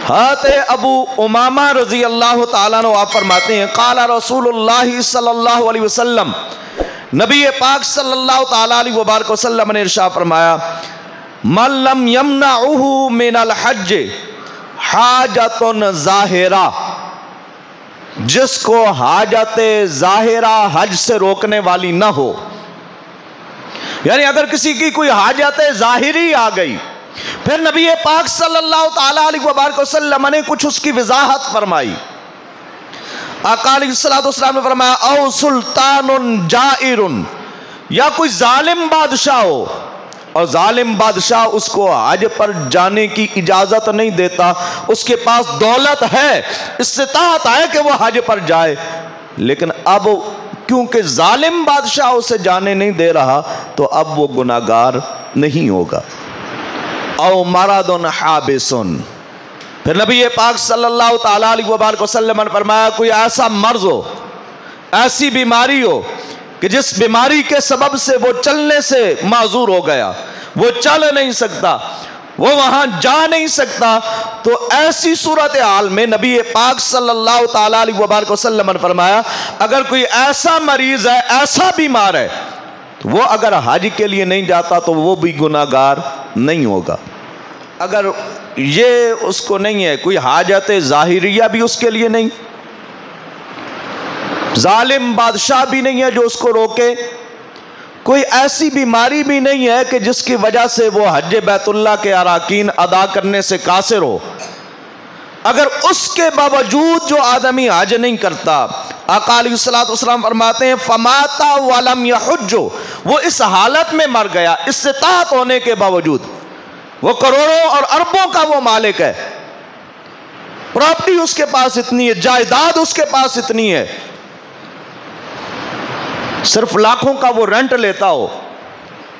حضرت ابو امامہ رضی اللہ تعالیٰ عنہ آپ فرماتے ہیں قال رسول اللہ صلی اللہ علیہ وسلم، نبی پاک صلی اللہ تعالیٰ علیہ وبارک وسلم نے ارشاد فرمایا من لم یمنعہ من الحج حاجت ظاہرہ، جس کو حاجت ظاہرہ حج سے روکنے والی نہ ہو، یعنی اگر کسی کی کوئی حاجت ظاہری آ گئی، پھر نبی پاک صلی اللہ تعالیٰ علیہ وبارک وسلم نے کچھ اس کی وضاحت فرمائی۔ آقا علیہ السلام نے فرمایا او سلطان جائر، یا کوئی ظالم بادشاہ ہو اور ظالم بادشاہ اس کو حج پر جانے کی اجازت نہیں دیتا، اس کے پاس دولت ہے، استطاعت ہے کہ وہ حج پر جائے، لیکن اب کیونکہ ظالم بادشاہ اسے جانے نہیں دے رہا تو اب وہ گناہگار نہیں ہوگا۔ او مرض حابس، پھر نبی پاک صلی اللہ تعالیٰ علیہ وبارک وسلم نے فرمایا کوئی ایسا مرض ہو، ایسی بیماری ہو کہ جس بیماری کے سبب سے وہ چلنے سے معذور ہو گیا، وہ چل نہیں سکتا، وہ وہاں جا نہیں سکتا، تو ایسی صورتحال میں نبی پاک صلی اللہ تعالیٰ علیہ وبارک وسلم نے فرمایا اگر کوئی ایسا مریض ہے، ایسا بیمار ہے، تو وہ اگر حج کے لیے نہیں جاتا تو وہ بھی گناہگار نہیں ہوگا۔ اگر یہ اس کو نہیں ہے، کوئی حاجت ظاہریہ بھی اس کے لیے نہیں، ظالم بادشاہ بھی نہیں ہے جو اس کو روکے، کوئی ایسی بیماری بھی نہیں ہے کہ جس کی وجہ سے وہ حج بیت اللہ کے اراکین ادا کرنے سے قاصر ہو، اگر اس کے باوجود جو آدمی حج نہیں کرتا، آقا علیہ السلام فرماتے ہیں فمات ولم یحج، وہ اس حالت میں مر گیا استطاعت ہونے کے باوجود، وہ کروڑوں اور اربوں کا وہ مالک ہے، پراپرٹی اس کے پاس اتنی ہے، جائیداد اس کے پاس اتنی ہے، صرف لاکھوں کا وہ رینٹ لیتا ہو،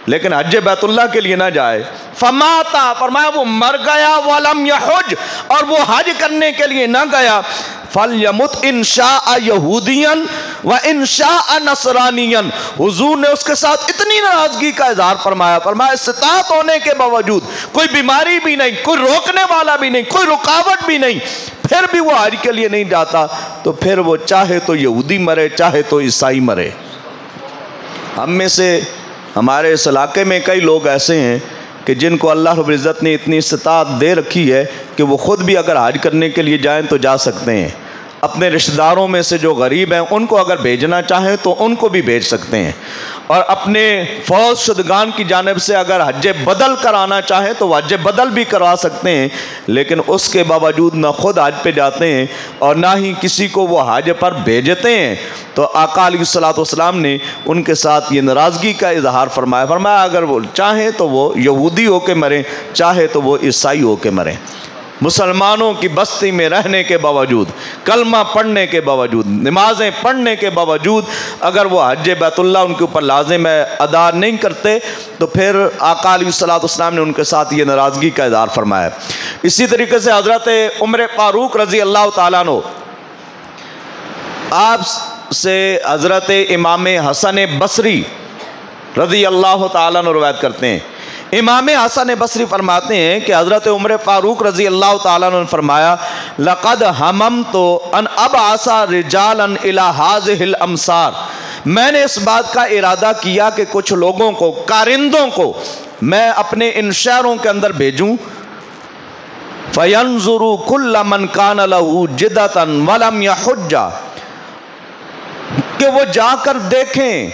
لیکن حج بیت اللہ کے لیے نہ جائے، فماتا فرمایا وہ مر گیا ولم یحج، اور وہ حج کرنے کے لیے نہ گیا، فلیمت ان شاء یہودیا و ان شاء نصرانیا، حضور نے اس کے ساتھ اتنی ناراضگی کا اظہار فرمایا، استطاعت ہونے کے باوجود، کوئی بیماری بھی نہیں، کوئی روکنے والا بھی نہیں، کوئی رکاوٹ بھی نہیں، پھر بھی وہ حج کے لیے نہیں جاتا، تو پھر وہ چاہے تو یہودی مرے چاہے تو عیسائی مرے۔ ہم میں سے ہمارے اس علاقے میں کئی لوگ ایسے ہیں کہ جن کو اللہ رب العزت نے اتنی استطاعت دے رکھی ہے کہ وہ خود بھی اگر حج کرنے کے لیے جائیں تو جا سکتے ہیں، اپنے رشتہ داروں میں سے جو غریب ہیں ان کو اگر بھیجنا چاہیں تو ان کو بھی بھیج سکتے ہیں، اور اپنے فوت شدگان کی جانب سے اگر حج بدل کرانا چاہیں تو وہ حج بدل بھی کروا سکتے ہیں، لیکن اس کے باوجود نہ خود حج پہ جاتے ہیں اور نہ ہی کسی کو وہ حج پر بھیجتے ہیں، تو آقا علیہ السلام نے ان کے ساتھ یہ ناراضگی کا اظہار فرمایا اگر وہ چاہیں تو وہ یہودی ہو کے مریں، چاہے تو وہ عیسائی ہو کے مریں، مسلمانوں کی بستی میں رہنے کے باوجود، کلمہ پڑھنے کے باوجود، نمازیں پڑھنے کے باوجود اگر وہ حج بیت اللہ ان کے اوپر لازم ہے ادا نہیں کرتے، تو پھر آقا علیہ السلام نے ان کے ساتھ یہ ناراضگی کا اظہار فرمایا۔ اسی طریقے سے حضرت عمر فاروق رضی اللہ تعالیٰ عنہ، آپ سے حضرت امام حسن بصری رضی اللہ تعالیٰ عنہ روایت کرتے ہیں، امام حسن بصری فرماتے ہیں کہ حضرت عمر فاروق رضی اللہ تعالیٰ عنہ نے فرمایا لقد ہممت ان ابعث رجالا الی ہذہ الامصار، میں نے اس بات کا ارادہ کیا کہ کچھ لوگوں کو، کارندوں کو میں اپنے ان شہروں کے اندر بھیجوں، فینظر کل من کان لہ جدۃ ولم یحج، کہ وہ جا کر دیکھیں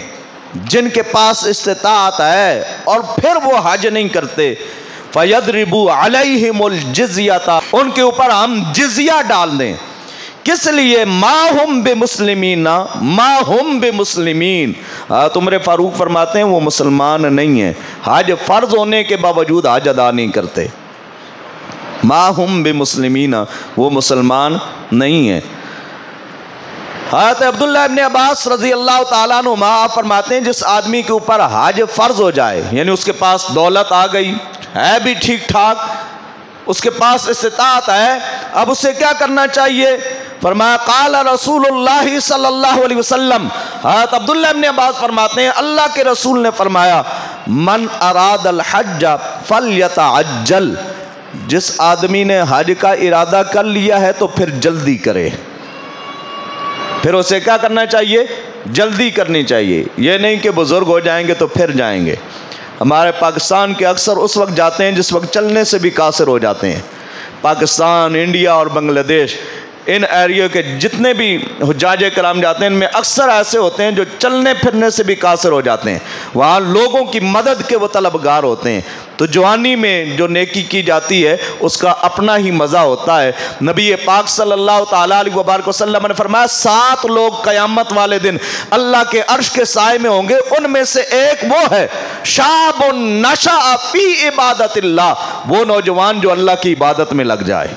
جن کے پاس استطاعت ہے اور پھر وہ حج نہیں کرتے، فَيَضْرِبُوا عَلَيْهِمُ الْجِزْيَةَ، ان کے اوپر ہم جزیہ ڈال دیں، کس لیے؟ مَا هُمْ بِمُسْلِمِينَ مَا هُمْ بِمُسْلِمِينَ، عمر فاروق فرماتے ہیں وہ مسلمان نہیں ہیں، حج فرض ہونے کے باوجود حج ادا نہیں کرتے، مَا هُمْ بِمُسْلِمِينَ، وہ مسلمان نہیں ہیں۔ حضرت عبداللہ ابن عباس رضی اللہ تعالیٰ عنہ آپ فرماتے ہیں جس آدمی کے اوپر حج فرض ہو جائے، یعنی اس کے پاس دولت آ گئی ہے بھی ٹھیک ٹھاک، اس کے پاس استطاعت ہے، اب اسے کیا کرنا چاہیے؟ فرمایا قال رسول اللہ صلی اللہ علیہ وسلم، حضرت عبداللہ ابن عباس فرماتے ہیں اللہ کے رسول نے فرمایا من اراد الحج فلیتعجل، جس آدمی نے حج کا ارادہ کر لیا ہے تو پھر جلدی کرے، پھر اسے کیا کرنا چاہیے؟ جلدی کرنی چاہیے، یہ نہیں کہ بزرگ ہو جائیں گے تو پھر جائیں گے۔ ہمارے پاکستان کے اکثر اس وقت جاتے ہیں جس وقت چلنے سے بھی قاصر ہو جاتے ہیں۔ پاکستان، انڈیا اور بنگلہ دیش، ان ایریوں کے جتنے بھی حجاج کرام جاتے ہیں ان میں اکثر ایسے ہوتے ہیں جو چلنے پھرنے سے بھی قاصر ہو جاتے ہیں، وہاں لوگوں کی مدد کے وہ طلبگار ہوتے ہیں۔ تو جوانی میں جو نیکی کی جاتی ہے اس کا اپنا ہی مزہ ہوتا ہے۔ نبی پاک صلی اللہ تعالیٰ علیہ وبارک وسلم نے فرمایا 7 لوگ قیامت والے دن اللہ کے عرش کے سائے میں ہوں گے، ان میں سے ایک وہ ہے شاب نشأ فی عبادت اللہ، وہ نوجوان جو اللہ کی عبادت میں لگ جائے۔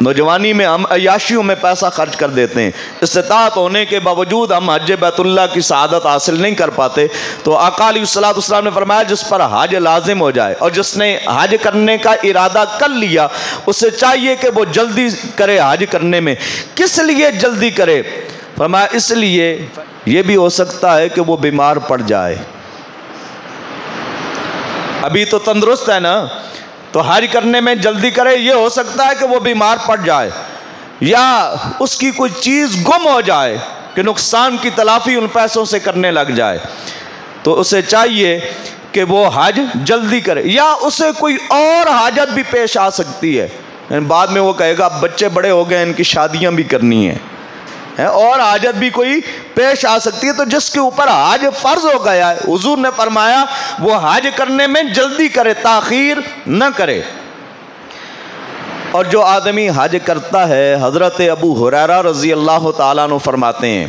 نوجوانی میں ہم عیاشیوں میں پیسہ خرچ کر دیتے ہیں، استطاعت ہونے کے باوجود ہم حج بیت اللہ کی سعادت حاصل نہیں کر پاتے۔ تو آقا علیہ السلام نے فرمایا جس پر حج لازم ہو جائے اور جس نے حج کرنے کا ارادہ کر لیا اسے چاہیے کہ وہ جلدی کرے حج کرنے میں۔ کس لیے جلدی کرے؟ فرمایا اس لیے یہ بھی ہو سکتا ہے کہ وہ بیمار پڑ جائے، ابھی تو تندرست ہے نا، تو حج کرنے میں جلدی کرے، یہ ہو سکتا ہے کہ وہ بیمار پڑ جائے یا اس کی کوئی چیز گم ہو جائے کہ نقصان کی تلافی ان پیسوں سے کرنے لگ جائے، تو اسے چاہیے کہ وہ حج جلدی کرے۔ یا اسے کوئی اور حاجت بھی پیش آ سکتی ہے، بعد میں وہ کہے گا اب بچے بڑے ہو گئے ان کی شادیاں بھی کرنی ہیں، اور حاجت بھی کوئی پیش آ سکتی ہے۔ تو جس کے اوپر حج فرض ہو گیا ہے حضور نے فرمایا وہ حج کرنے میں جلدی کرے، تاخیر نہ کرے۔ اور جو آدمی حج کرتا ہے، حضرت ابو ہریرہ رضی اللہ تعالیٰ عنہ فرماتے ہیں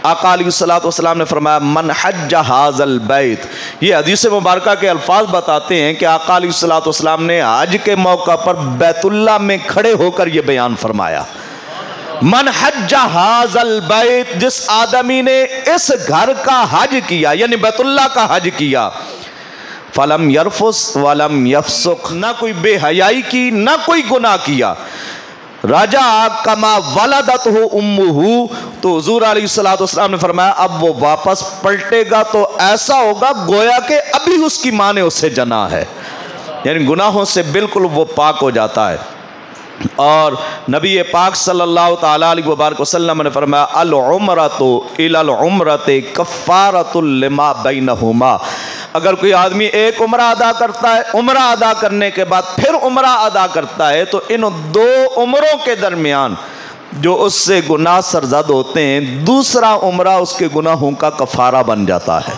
آقا علیہ السلام نے فرمایا من حج ھذا البیت، یہ حدیث مبارکہ کے الفاظ بتاتے ہیں کہ آقا علیہ السلام نے حج کے موقع پر بیت اللہ میں کھڑے ہو کر یہ بیان فرمایا، من حج ھذا البیت، جس آدمی نے اس گھر کا حج کیا یعنی بیت اللہ کا حج کیا، فلم یرفس ولم یفسق، نہ کوئی بے حیائی کی نہ کوئی گناہ کیا، رجع کما ولدتہ امہ، تو حضور علیہ السلام نے فرمایا اب وہ واپس پلٹے گا تو ایسا ہوگا گویا کہ ابھی اس کی ماں نے اسے جنا ہے، یعنی گناہوں سے بالکل وہ پاک ہو جاتا ہے۔ اور نبی پاک صلی اللہ تعالیٰ علیہ وبارک وسلم نے فرمایا العمرۃ الی العمرۃ کفارۃ لما بینہما، اگر کوئی آدمی ایک عمرہ ادا کرتا ہے، عمرہ ادا کرنے کے بعد پھر عمرہ ادا کرتا ہے تو ان 2 عمروں کے درمیان جو اس سے گناہ سرزد ہوتے ہیں دوسرا عمرہ اس کے گناہوں کا کفارہ بن جاتا ہے۔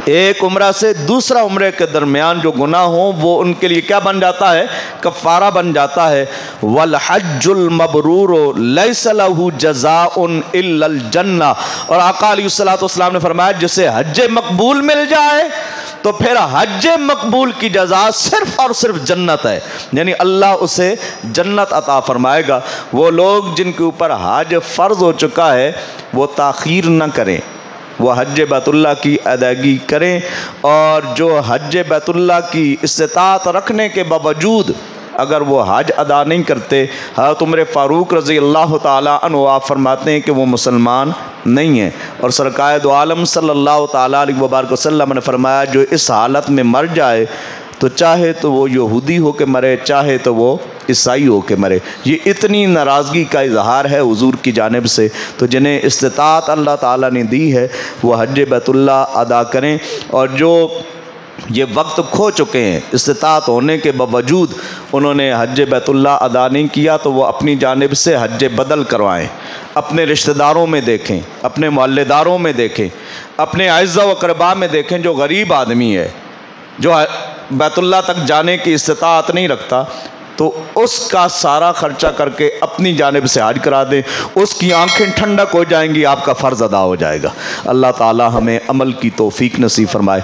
ایک عمرہ سے دوسرا عمرے کے درمیان جو گناہ ہوں وہ ان کے لیے کیا بن جاتا ہے؟ کفارہ بن جاتا ہے۔ والحج المبرور لیس لہ جزاء الا الجنہ، اور آقا علیہ السلام نے فرمایا جسے حج مقبول مل جائے تو پھر حج مقبول کی جزا صرف اور صرف جنت ہے، یعنی اللہ اسے جنت عطا فرمائے گا۔ وہ لوگ جن کے اوپر حج فرض ہو چکا ہے وہ تاخیر نہ کریں، وہ حج بیت اللہ کی ادائیگی کریں، اور جو حج بیت اللہ کی استطاعت رکھنے کے باوجود اگر وہ حج ادا نہیں کرتے، حضرت عمر فاروق رضی اللہ تعالیٰ عنہ آپ فرماتے ہیں کہ وہ مسلمان نہیں ہیں، اور سرکار دو عالم صلی اللہ تعالیٰ علیہ وبارک وسلم نے فرمایا جو اس حالت میں مر جائے تو چاہے تو وہ یہودی ہو کے مرے چاہے تو وہ عیسائی ہو کے مرے۔ یہ اتنی ناراضگی کا اظہار ہے حضور کی جانب سے، تو جنہیں استطاعت اللہ تعالیٰ نے دی ہے وہ حج بیت اللہ ادا کریں، اور جو یہ وقت کھو چکے ہیں استطاعت ہونے کے باوجود انہوں نے حج بیت اللہ ادا نہیں کیا تو وہ اپنی جانب سے حج بدل کروائیں، اپنے رشتہ داروں میں دیکھیں، اپنے محلے داروں میں دیکھیں، اپنے اعزاء و اقرباء میں دیکھیں جو غریب آدمی ہے، جو بیت اللہ تک جانے کی استطاعت نہیں رکھتا، تو اس کا سارا خرچہ کر کے اپنی جانب سے حج کرا دیں، اس کی آنکھیں ٹھنڈک ہو جائیں گی، آپ کا فرض ادا ہو جائے گا۔ اللہ تعالی ہمیں عمل کی توفیق نصیب فرمائے۔